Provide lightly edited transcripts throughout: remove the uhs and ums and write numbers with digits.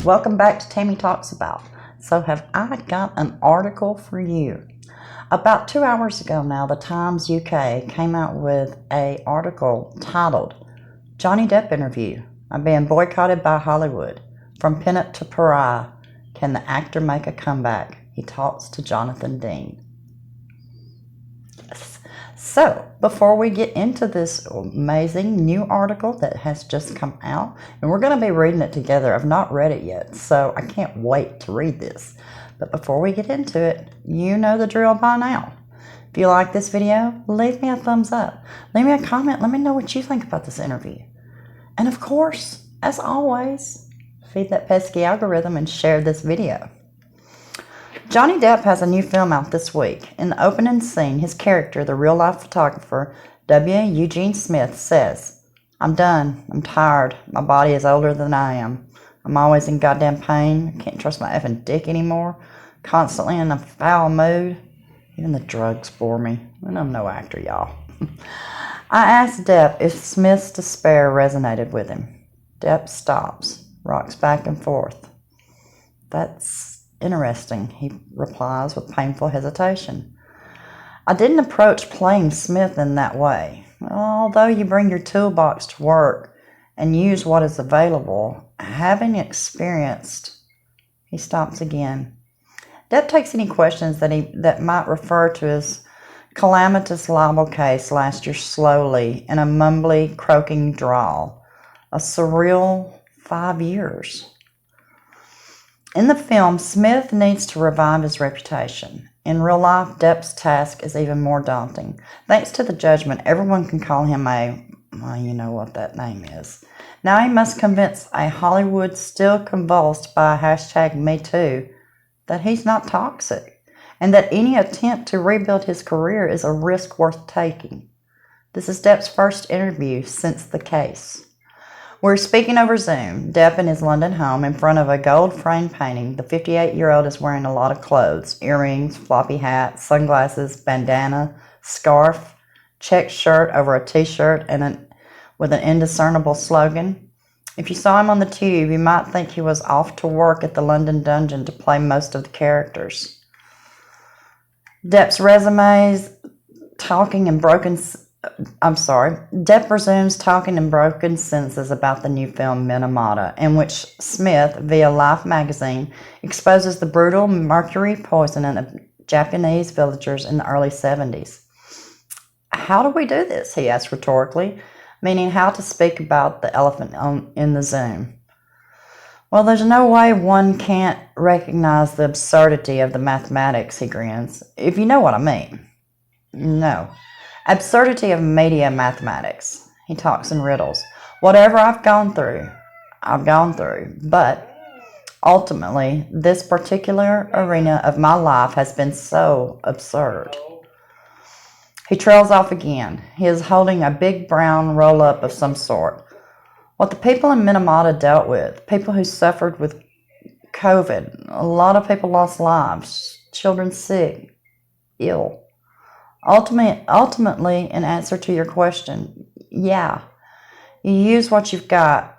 welcome back to Tammy Talks About. So have I got an article for you. About 2 hours ago now, the Times UK came out with an article titled Johnny Depp Interview. I'm being boycotted by Hollywood. From Pennant to Pariah, can the actor make a comeback? He talks to Jonathan Dean. Yes. So, before we get into this amazing new article that has just come out, and we're going to be reading it together. I've not read it yet, so I can't wait to read this. But before we get into it, you know the drill by now. If you like this video, leave me a thumbs up. Leave me a comment. Let me know what you think about this interview. And of course, as always, feed that pesky algorithm and share this video. Johnny Depp has a new film out this week. In the opening scene, his character, the real-life photographer, W. Eugene Smith, says, "I'm done. I'm tired. My body is older than I am. I'm always in goddamn pain. I can't trust my effing dick anymore. Constantly in a foul mood. Even the drugs bore me. And I'm no actor, y'all." I asked Depp if Smith's despair resonated with him. Depp stops, rocks back and forth. "That's interesting," he replies with painful hesitation. "I didn't approach playing Smith in that way. Although you bring your toolbox to work and use what is available, having experienced..." He stops again. Depp takes any questions that might refer to his calamitous libel case last year slowly in a mumbly, croaking drawl. A surreal 5 years. In the film, Smith needs to revive his reputation. In real life, Depp's task is even more daunting. Thanks to the judgment, everyone can call him well, you know what that name is. Now he must convince a Hollywood still convulsed by #MeToo that he's not toxic, and that any attempt to rebuild his career is a risk worth taking. This is Depp's first interview since the case. We're speaking over Zoom. Depp in his London home in front of a gold-framed painting. The 58-year-old is wearing a lot of clothes: earrings, floppy hat, sunglasses, bandana, scarf, check shirt over a t-shirt, and with an indiscernible slogan. If you saw him on the tube, you might think he was off to work at the London dungeon to play most of the characters. Depp resumes talking in broken sentences about the new film Minamata, in which Smith, via Life magazine, exposes the brutal mercury poisoning of Japanese villagers in the early 70s. "How do we do this?" he asked rhetorically, meaning how to speak about the elephant in the Zoom. "Well, there's no way one can't recognize the absurdity of the mathematics," he grins. "If you know what I mean." "No. Absurdity of media mathematics." He talks in riddles. "Whatever I've gone through. But ultimately, this particular arena of my life has been so absurd." He trails off again. He is holding a big brown roll-up of some sort. What the people in Minamata dealt with, people who suffered with COVID, a lot of people lost lives, children sick, ill. Ultimately, in answer to your question, yeah, you use what you've got,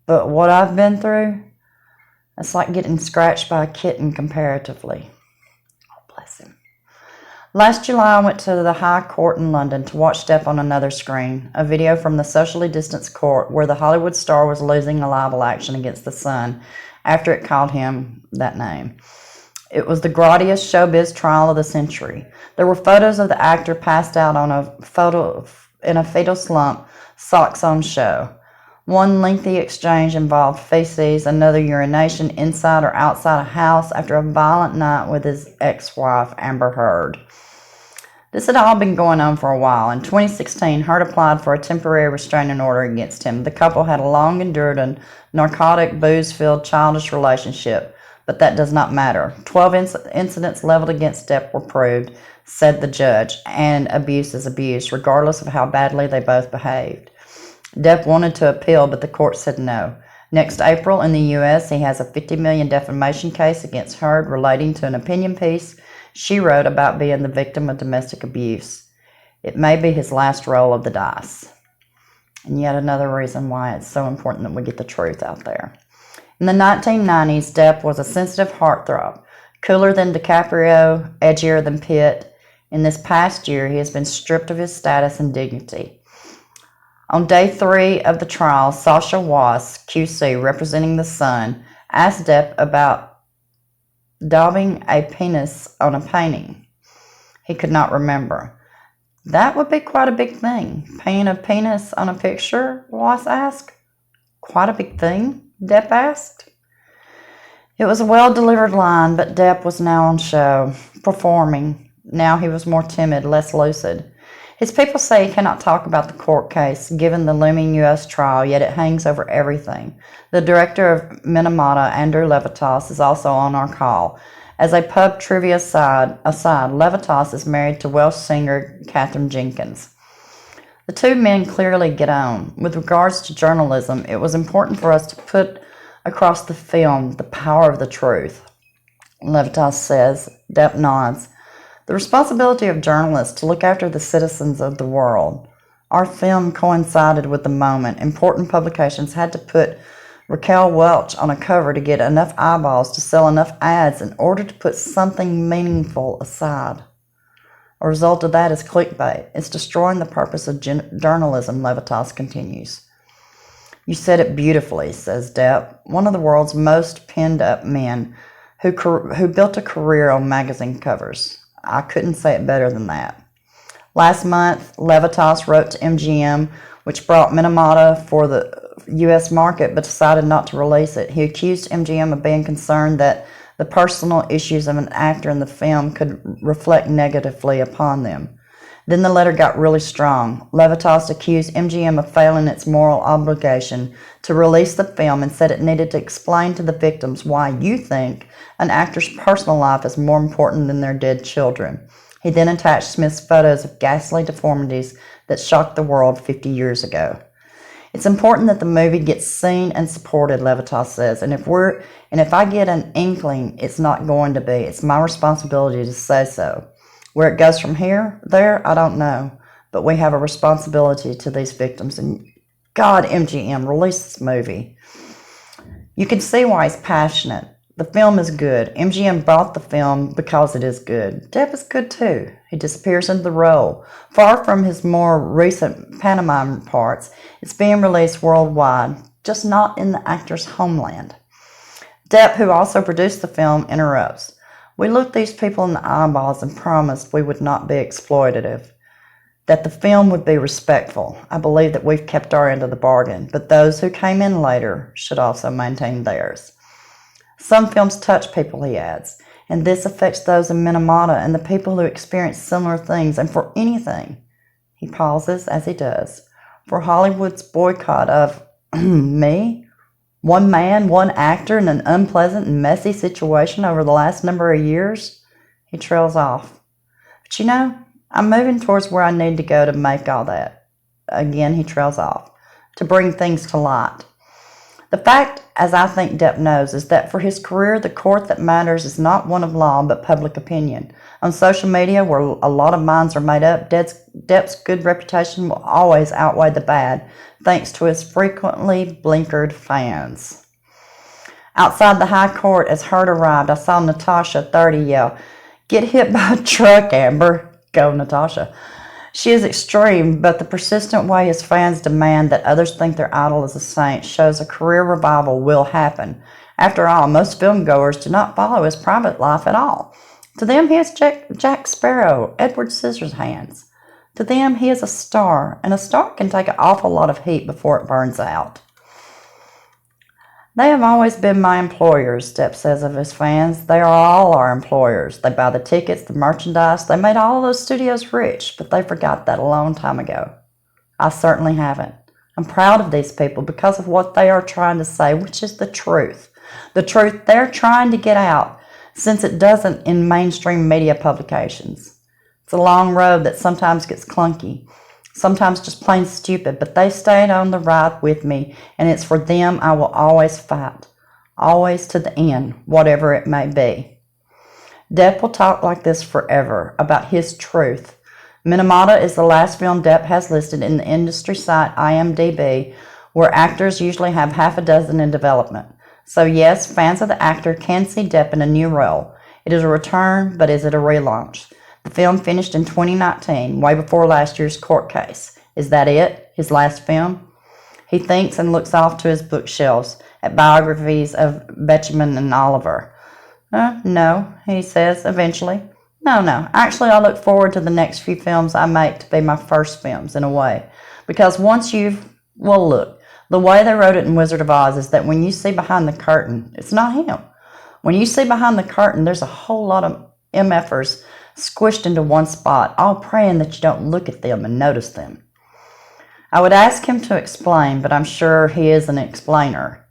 but what I've been through, it's like getting scratched by a kitten comparatively. Oh, bless him. Last July, I went to the High Court in London to watch Depp on another screen, a video from the socially distanced court where the Hollywood star was losing a libel action against the Sun after it called him that name. It was the grottiest showbiz trial of the century. There were photos of the actor passed out in a fetal slump, socks on show. One lengthy exchange involved feces, another urination inside or outside a house after a violent night with his ex-wife, Amber Heard. This had all been going on for a while. In 2016, Heard applied for a temporary restraining order against him. The couple had long endured a narcotic, booze-filled, childish relationship. But that does not matter. 12 incidents leveled against Depp were proved, said the judge, and abuse is abuse, regardless of how badly they both behaved. Depp wanted to appeal, but the court said no. Next April, in the U.S., he has a $50 million defamation case against Heard relating to an opinion piece she wrote about being the victim of domestic abuse. It may be his last roll of the dice. And yet another reason why it's so important that we get the truth out there. In the 1990s, Depp was a sensitive heartthrob, cooler than DiCaprio, edgier than Pitt. In this past year, he has been stripped of his status and dignity. On day 3 of the trial, Sasha Wass, QC, representing the Sun, asked Depp about daubing a penis on a painting. He could not remember. That would be quite a big thing. Paint a penis on a picture, Wass asked. Quite a big thing, Depp asked. It was a well-delivered line, but Depp was now on show, performing. Now he was more timid, less lucid. His people say he cannot talk about the court case, given the looming U.S. trial, yet it hangs over everything. The director of Minamata, Andrew Levitas, is also on our call. As a pub trivia aside, Levitas is married to Welsh singer Katherine Jenkins. The two men clearly get on. With regards to journalism, it was important for us to put across the film the power of the truth. Levitas says. Depp nods. The responsibility of journalists to look after the citizens of the world. Our film coincided with the moment. Important publications had to put Raquel Welch on a cover to get enough eyeballs to sell enough ads in order to put something meaningful aside. A result of that is clickbait. It's destroying the purpose of journalism, Levitas continues. You said it beautifully, says Depp, one of the world's most pinned-up men who built a career on magazine covers. I couldn't say it better than that. Last month, Levitas wrote to MGM, which brought Minamata for the U.S. market, but decided not to release it. He accused MGM of being concerned that the personal issues of an actor in the film could reflect negatively upon them. Then the letter got really strong. Levitas accused MGM of failing its moral obligation to release the film and said it needed to explain to the victims why you think an actor's personal life is more important than their dead children. He then attached Smith's photos of ghastly deformities that shocked the world 50 years ago. It's important that the movie gets seen and supported, Levitas says, and if I get an inkling it's not going to be, it's my responsibility to say so. Where it goes from there, I don't know, but we have a responsibility to these victims, and God, MGM, release this movie. You can see why he's passionate. The film is good. MGM bought the film because it is good. Depp is good too. He disappears into the role. Far from his more recent pantomime parts, it's being released worldwide, just not in the actor's homeland. Depp, who also produced the film, interrupts. We looked these people in the eyeballs and promised we would not be exploitative, that the film would be respectful. I believe that we've kept our end of the bargain, but those who came in later should also maintain theirs. Some films touch people, he adds, and this affects those in Minamata and the people who experience similar things, and for anything, he pauses as he does, for Hollywood's boycott of me, one man, one actor in an unpleasant and messy situation over the last number of years, he trails off. But you know, I'm moving towards where I need to go to make all that. Again, he trails off, to bring things to light. The fact, as I think Depp knows, is that for his career, the court that matters is not one of law, but public opinion. On social media, where a lot of minds are made up, Depp's good reputation will always outweigh the bad, thanks to his frequently blinkered fans. Outside the high court, as Hurt arrived, I saw Natasha, 30, yell, "Get hit by a truck, Amber." Go, Natasha. She is extreme, but the persistent way his fans demand that others think their idol is a saint shows a career revival will happen. After all, most filmgoers do not follow his private life at all. To them, he is Jack Sparrow, Edward Scissorhands. To them, he is a star, and a star can take an awful lot of heat before it burns out. They have always been my employers, Depp says of his fans. They are all our employers. They buy the tickets, the merchandise. They made all those studios rich, but they forgot that a long time ago. I certainly haven't. I'm proud of these people because of what they are trying to say, which is the truth. The truth they're trying to get out, since it doesn't in mainstream media publications. It's a long road that sometimes gets clunky, sometimes just plain stupid, but they stayed on the ride with me, and it's for them I will always fight, always to the end, whatever it may be. Depp will talk like this forever, about his truth. Minamata is the last film Depp has listed in the industry site IMDb, where actors usually have half a dozen in development. So yes, fans of the actor can see Depp in a new role. It is a return, but is it a relaunch? The film finished in 2019, way before last year's court case. Is that it? His last film? He thinks and looks off to his bookshelves at biographies of Betjeman and Oliver. No, he says eventually. No. Actually, I look forward to the next few films I make to be my first films, in a way. Because once well, look, the way they wrote it in Wizard of Oz is that when you see behind the curtain, it's not him. When you see behind the curtain, there's a whole lot of MFers squished into one spot, all praying that you don't look at them and notice them. I would ask him to explain, but I'm not sure he is an explainer.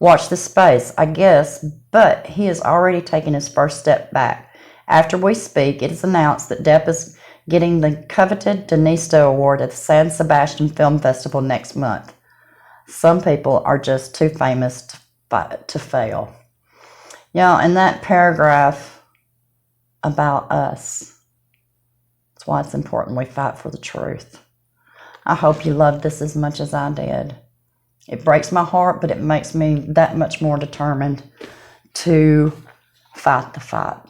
Watch this space, I guess, but he has already taken his first step back. After we speak, it is announced that Depp is getting the coveted Denisto Award at the San Sebastian Film Festival next month. Some people are just too famous to fail. And that paragraph about us, that's why it's important we fight for the truth. I hope you loved this as much as I did. It breaks my heart, but it makes me that much more determined to fight the fight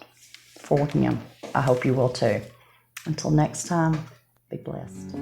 for him. I hope you will too. Until next time, be blessed.